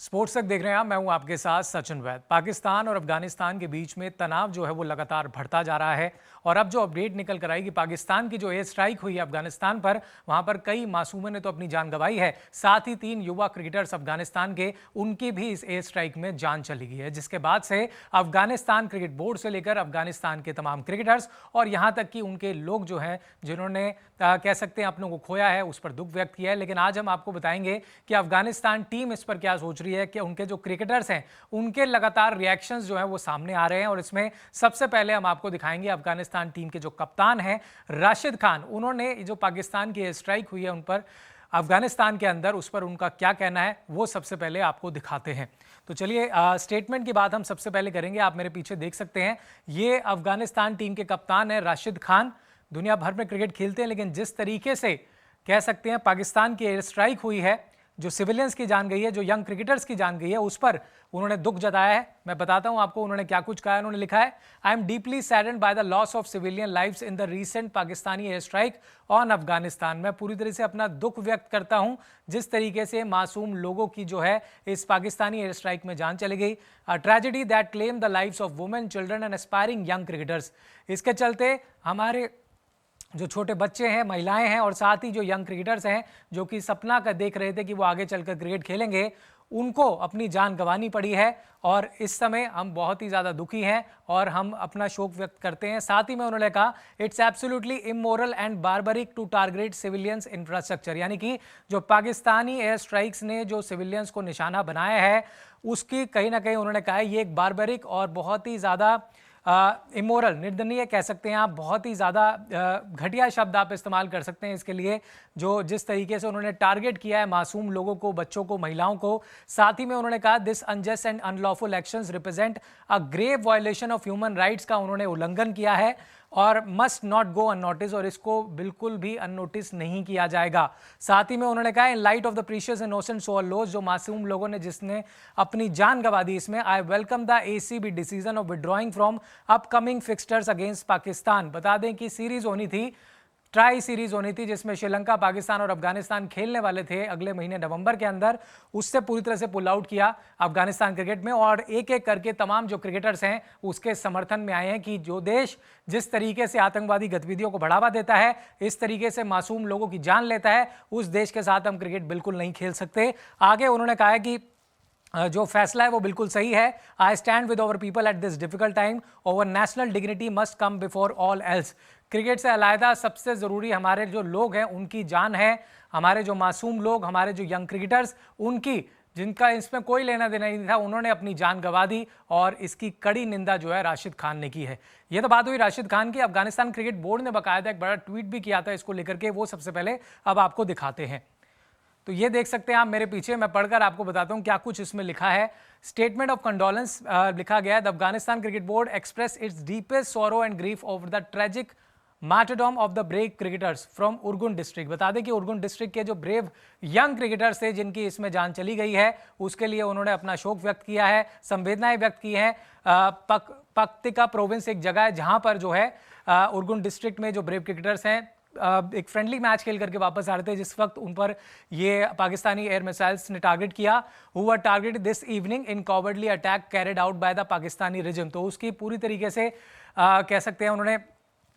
Sports तक देख रहे हैं आप। मैं हूं आपके साथ सचिन वैद। पाकिस्तान और अफगानिस्तान के बीच में तनाव जो है वो लगातार बढ़ता जा रहा है और अब जो अपडेट निकल कर आई कि पाकिस्तान की जो एयर स्ट्राइक हुई है अफगानिस्तान पर, वहां पर कई मासूमों ने तो अपनी जान गंवाई है, साथ ही 3 युवा क्रिकेटर्स अफगानिस्तान के, उनकी भी इस एयर स्ट्राइक में जान चली गई है, जिसके बाद से अफगानिस्तान क्रिकेट बोर्ड से लेकर अफगानिस्तान के तमाम क्रिकेटर्स और यहां तक कि उनके लोग जो हैं जिन्होंने कह सकते हैं अपनों को खोया है, उस पर दुख व्यक्त किया है। लेकिन आज हम आपको बताएंगे कि अफगानिस्तान टीम इस पर क्या सोच रही है कि उनके जो क्रिकेटर्स हैं उनके लगातार रिएक्शंस जो हैं वो सामने आ रहे हैं। और इसमें सबसे पहले हम आपको दिखाएंगे अफगानिस्तान टीम के जो कप्तान हैं राशिद खान, उन्होंने जो पाकिस्तान की स्ट्राइक हुई है उन पर अफगानिस्तान के अंदर, उस पर उनका क्या कहना है वो सबसे पहले आपको दिखाते हैं। तो चलिए स्टेटमेंट की बात हम सबसे पहले करेंगे। आप मेरे पीछे देख सकते हैं, ये अफगानिस्तान टीम के कप्तान है राशिद खान। दुनिया भर में क्रिकेट खेलते हैं, लेकिन जिस तरीके से कह सकते हैं पाकिस्तान की एयर स्ट्राइक हुई है, जो सिविलियंस की जान गई है, जो यंग क्रिकेटर्स की जान गई है, उस पर उन्होंने दुख जताया है। मैं बताता हूं आपको उन्होंने क्या कुछ कहा है। उन्होंने लिखा है, I am deeply saddened by the loss of civilian lives in the recent Pakistani air strike on Afghanistan. मैं पूरी तरह से अपना दुख व्यक्त करता हूं जिस तरीके से मासूम लोगों की जो है इस पाकिस्तानी एयर स्ट्राइक में जान चली गई। अ tragedy that claim the lives of women, children and aspiring young cricketers. इसके चलते हमारे जो छोटे बच्चे हैं, महिलाएं हैं और साथ ही जो यंग क्रिकेटर्स हैं जो कि सपना का देख रहे थे कि वो आगे चलकर क्रिकेट खेलेंगे, उनको अपनी जान गंवानी पड़ी है। और इस समय हम बहुत ही ज़्यादा दुखी हैं और हम अपना शोक व्यक्त करते हैं। साथ ही में उन्होंने कहा, it's absolutely immoral and barbaric to target civilians infrastructure, यानी कि जो पाकिस्तानी एयर स्ट्राइक्स ने जो सिविलियंस को निशाना बनाया है, उसकी कहीं ना कहीं उन्होंने कहा है ये एक बारबरिक और बहुत ही ज़्यादा इमोरल, निर्दनीय कह सकते हैं आप, बहुत ही ज़्यादा घटिया शब्द आप इस्तेमाल कर सकते हैं इसके लिए, जो जिस तरीके से उन्होंने टारगेट किया है मासूम लोगों को, बच्चों को, महिलाओं को। साथ ही में उन्होंने कहा, this unjust and unlawful actions represent a grave violation of human rights का उन्होंने उल्लंघन किया है और मस्ट नॉट गो अननोटिस, और इसको बिल्कुल भी अननोटिस नहीं किया जाएगा। साथ ही में उन्होंने कहा, in light of the precious innocent soul loss, जो मासूम लोगों ने जिसने अपनी जान गंवा दी इसमें, I welcome the ACB decision of withdrawing from upcoming fixtures against Pakistan. बता दें कि सीरीज होनी थी, ट्राई सीरीज होनी थी, जिसमें श्रीलंका, पाकिस्तान और अफगानिस्तान खेलने वाले थे अगले महीने नवंबर के अंदर। उससे पूरी तरह से पुल आउट किया अफगानिस्तान क्रिकेट में और एक एक करके तमाम जो क्रिकेटर्स हैं उसके समर्थन में आए हैं कि जो देश जिस तरीके से आतंकवादी गतिविधियों को बढ़ावा देता है, इस तरीके से मासूम लोगों की जान लेता है, उस देश के साथ हम क्रिकेट बिल्कुल नहीं खेल सकते। आगे उन्होंने कहा है कि जो फैसला है वो बिल्कुल सही है। I stand with our people at this difficult time, our national dignity must come before all else. Cricket से अलहदा सबसे ज़रूरी हमारे जो लोग हैं उनकी जान है, हमारे जो मासूम लोग, हमारे जो यंग क्रिकेटर्स, उनकी, जिनका इसमें कोई लेना देना नहीं था, उन्होंने अपनी जान गंवा दी और इसकी कड़ी निंदा जो है राशिद खान ने की है। ये तो बात हुई राशिद खान की। अफगानिस्तान क्रिकेट बोर्ड ने बाकायदा एक बड़ा ट्वीट भी किया था इसको लेकर के, वो सबसे पहले अब आपको दिखाते हैं। तो ये देख सकते हैं आप मेरे पीछे, मैं पढ़कर आपको बताता हूं क्या कुछ इसमें लिखा है। स्टेटमेंट ऑफ कंडोलेंस लिखा गया है, the Afghanistan cricket board express it's deepest sorrow and grief over the tragic martyrdom of the brave cricketers from Urgun district. बता दें कि उरगुन डिस्ट्रिक्ट के जो ब्रेव यंग क्रिकेटर्स थे जिनकी इसमें जान चली गई है, उसके लिए उन्होंने अपना शोक व्यक्त किया है, संवेदनाएं व्यक्त की हैं। पक्तिका प्रोविंस एक जगह है जहां पर जो है उरगुन डिस्ट्रिक्ट में जो ब्रेव क्रिकेटर्स हैं एक फ्रेंडली मैच खेल करके वापस आ रहे थे, जिस वक्त उन पर ये पाकिस्तानी एयर मिसाइल्स ने टारगेट किया। Who were targeted this evening in cowardly attack carried out by the Pakistani regime. तो उसकी पूरी तरीके से कह सकते हैं उन्होंने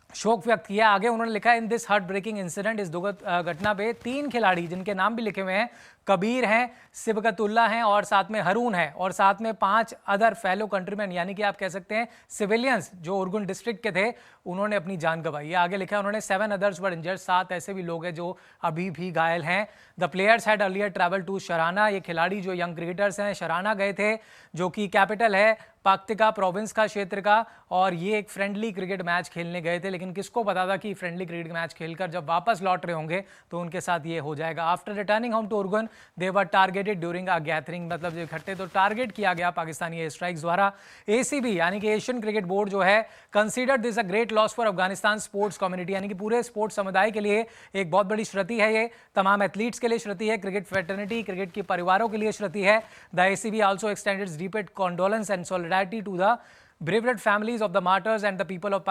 शोक व्यक्त किया। आगे उन्होंने लिखा, in this heartbreaking incident, इस दुखद घटना पे 3 खिलाड़ी जिनके नाम भी लिखे हुए हैं, कबीर हैं, सिबकतुल्ला हैं और साथ में हरून है, और साथ में 5 अदर फेलो कंट्रीमैन, यानी कि आप कह सकते हैं सिविलियंस जो उरगुन डिस्ट्रिक्ट के थे, उन्होंने अपनी जान गंवाई। आगे लिखा है उन्होंने, 7 अदर्स वर इंजर्ड, 7 ऐसे भी लोग हैं जो अभी भी घायल हैं। The players had earlier travel to Sharana, ये खिलाड़ी जो यंग क्रिकेटर्स हैं शराना गए थे, जो कि कैपिटल है पक्तिका प्रोविंस का क्षेत्र का, और ये एक फ्रेंडली क्रिकेट मैच खेलने गए थे। लेकिन किसको पता था कि फ्रेंडली क्रिकेट मैच खेलकर जब वापस लौट रहे होंगे तो उनके साथ ये हो जाएगा। After returning home to Urgun they were targeted during a gathering, मतलब जो इकट्ठे तो टारगेट किया गया पाकिस्तानी एयर स्ट्राइक्स द्वारा। एसीबी यानी कि एशियन क्रिकेट बोर्ड जो है, consider this a great loss for Afghanistan sports community, यानी कि पूरे स्पोर्ट्स समुदाय के लिए एक बहुत बड़ी क्षति है, ये तमाम एथलीट्स के लिए क्षति है, क्रिकेट फेटर्निटी, क्रिकेट के परिवारों के लिए क्षति है। The ACB also extended deepest condolence and solidarity to the bereaved families of the martyrs and the people of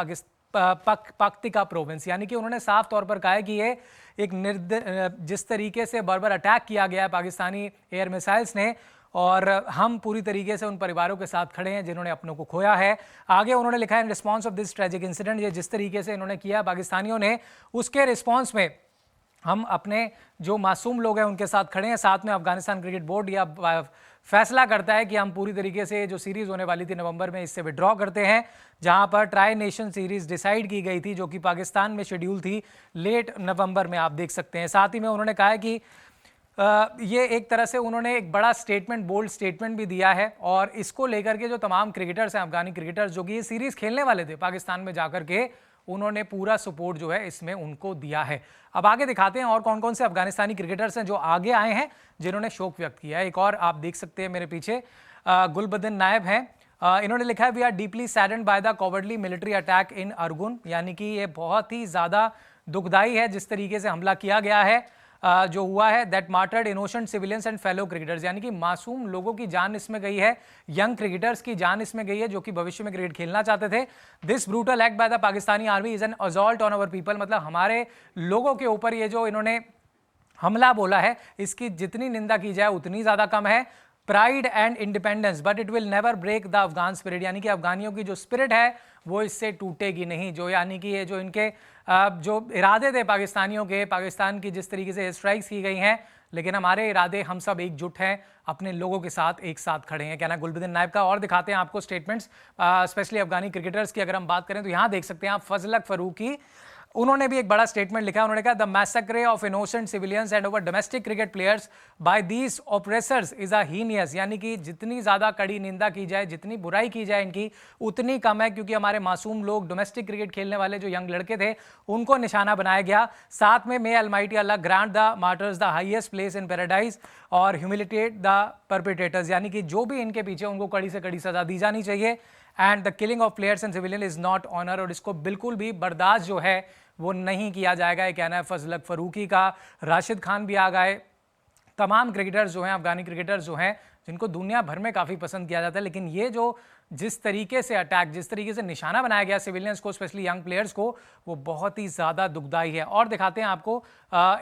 Paktika province, यानी कि उन्होंने साफ तौर पर कहा है कि ये एक जिस तरीके से बर्बर अटैक किया गया है पाकिस्तानी एयर मिसाइल्स ने, और हम पूरी तरीके से उन परिवारों के साथ खड़े हैं जिन्होंने अपनों को खोया है। आगे उन्होंने लिखा है, in response of this tragic incident, ये जिस तरीके से इन्होंने किया पाकिस्तानियों ने, उसके रिस्पॉन्स में हम अपने जो मासूम लोग हैं उनके साथ खड़े हैं। साथ में अफगानिस्तान क्रिकेट बोर्ड या फैसला करता है कि हम पूरी तरीके से जो सीरीज़ होने वाली थी नवंबर में, इससे विड्रॉ करते हैं, जहां पर ट्राई नेशन सीरीज़ डिसाइड की गई थी जो कि पाकिस्तान में शेड्यूल थी लेट नवंबर में, आप देख सकते हैं। साथ ही में उन्होंने कहा है कि ये एक तरह से उन्होंने एक बड़ा स्टेटमेंट, बोल्ड स्टेटमेंट भी दिया है, और इसको लेकर के जो तमाम क्रिकेटर्स हैं, अफगानी क्रिकेटर्स जो कि ये सीरीज़ खेलने वाले थे पाकिस्तान में जाकर के, उन्होंने पूरा सपोर्ट जो है इसमें उनको दिया है। अब आगे दिखाते हैं और कौन कौन से अफगानिस्तानी क्रिकेटर्स हैं जो आगे आए हैं जिन्होंने शोक व्यक्त किया है। एक और आप देख सकते हैं मेरे पीछे, गुलबदन नायब हैं। इन्होंने लिखा है, we are deeply saddened by the cowardly military attack in Urgun, यानी कि ये बहुत ही ज़्यादा दुखदाई है जिस तरीके से हमला किया गया है जो हुआ है, that martyred innocent civilians and fellow cricketers, यानी कि मासूम लोगों की जान इसमें गई है, यंग क्रिकेटर्स की जान इसमें गई है जो कि भविष्य में क्रिकेट खेलना चाहते थे। This brutal act by the Pakistani army is an assault on our people, मतलब हमारे लोगों के ऊपर ये जो इन्होंने हमला बोला है, इसकी जितनी निंदा की जाए उतनी ज़्यादा कम है। Pride and independence but it will never break the Afghan spirit, यानी कि अफगानियों की जो स्पिरिट है वो इससे टूटेगी नहीं। जो यानी कि ये जो इनके जो इरादे थे पाकिस्तानियों के, पाकिस्तान की जिस तरीके से स्ट्राइक्स की गई हैं, लेकिन हमारे इरादे, हम सब एकजुट हैं, अपने लोगों के साथ एक साथ खड़े हैं, कहना गुलबदन नायब का। और दिखाते हैं आपको स्टेटमेंट्स स्पेशली अफगानी क्रिकेटर्स की अगर हम बात करें तो यहाँ देख सकते हैं आप फजलक फरूकी, उन्होंने भी एक बड़ा स्टेटमेंट लिखा है। उन्होंने कहा, the massacre of innocent civilians and our domestic cricket players by these oppressors is a heinous, यानी कि जितनी ज़्यादा कड़ी निंदा की जाए, जितनी बुराई की जाए इनकी, उतनी कम है, क्योंकि हमारे मासूम लोग, डोमेस्टिक क्रिकेट खेलने वाले जो यंग लड़के थे, उनको निशाना बनाया गया। साथ में may almighty Allah grant the martyrs the highest place in paradise और ह्यूमिलिटेट द परपेट्रेटर्स, यानी कि जो भी इनके पीछे उनको कड़ी से कड़ी सजा दी जानी चाहिए। And the killing of players and civilian is not honour, और इसको बिल्कुल भी बर्दाश्त जो है वो नहीं किया जाएगा, ये कहना है फजलक फरूकी का। राशिद खान भी आ गए। तमाम क्रिकेटर्स जो हैं, अफगानी क्रिकेटर्स जो हैं, जिनको दुनिया भर में काफ़ी पसंद किया जाता है, लेकिन ये जो जिस तरीके से अटैक, जिस तरीके से निशाना बनाया गया सिविलियंस को, स्पेशली यंग प्लेयर्स को, वो बहुत ही ज़्यादा दुखदाई है। और दिखाते हैं आपको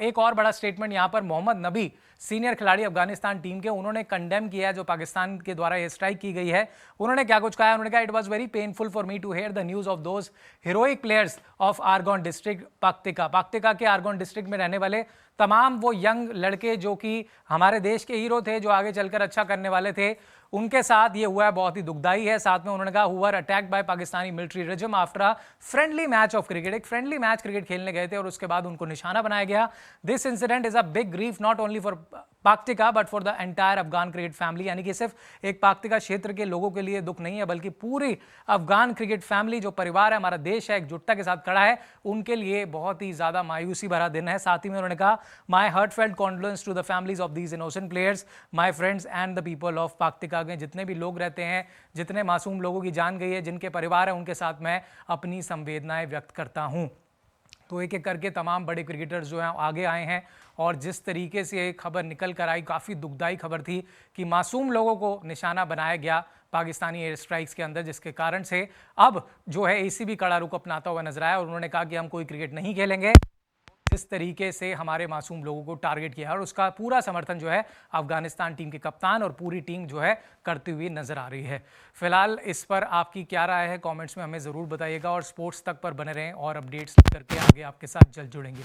एक और बड़ा स्टेटमेंट यहाँ पर, मोहम्मद नबी, सीनियर खिलाड़ी अफगानिस्तान टीम के, उन्होंने कंडेम किया है जो पाकिस्तान के द्वारा ये स्ट्राइक की गई है। उन्होंने क्या कुछ कहा है, उन्होंने कहा, it was very painful for me to hear the news of those heroic players of Urgun district Paktika, Paktika के आरगोन डिस्ट्रिक्ट में रहने वाले तमाम वो यंग लड़के जो कि हमारे देश के हीरो थे, जो आगे चलकर अच्छा करने वाले थे, उनके साथ ये हुआ है, बहुत ही दुखदाई है। साथ में उन्होंने कहा, हुआ attacked by Pakistani military regime after a friendly match of cricket, एक फ्रेंडली मैच क्रिकेट खेलने गए थे और उसके बाद उनको निशाना बनाया गया। This incident is a big grief not only for Paktika but for the entire Afghan cricket family, यानी कि सिर्फ एक पाक्तिका क्षेत्र के लोगों के लिए दुख नहीं है, बल्कि पूरी अफगान क्रिकेट फैमिली, जो परिवार है, हमारा देश है, एकजुटता के साथ खड़ा है, उनके लिए बहुत ही ज़्यादा मायूसी भरा दिन है। साथ ही में उन्होंने कहा, my heartfelt condolence to the families of these innocent players, my friends and the people of Paktika, के जितने भी लोग रहते हैं, जितने मासूम लोगों की जान गई है, जिनके परिवार है, उनके साथ मैं अपनी संवेदनाएं व्यक्त करता हूं। तो एक एक करके तमाम बड़े क्रिकेटर्स जो हैं आगे आए हैं, और जिस तरीके से ये खबर निकल कर आई, काफ़ी दुखदाई खबर थी कि मासूम लोगों को निशाना बनाया गया पाकिस्तानी एयर स्ट्राइक्स के अंदर, जिसके कारण से अब जो है ACB कड़ा रुख अपनाता हुआ नजर आया और उन्होंने कहा कि हम कोई क्रिकेट नहीं खेलेंगे। जिस तरीके से हमारे मासूम लोगों को टारगेट किया, और उसका पूरा समर्थन जो है अफगानिस्तान टीम के कप्तान और पूरी टीम जो है करती हुई नजर आ रही है। फिलहाल इस पर आपकी क्या राय है, कमेंट्स में हमें ज़रूर बताइएगा, और स्पोर्ट्स तक पर बने रहें और अपडेट्स करके आगे आपके साथ जल्द जुड़ेंगे।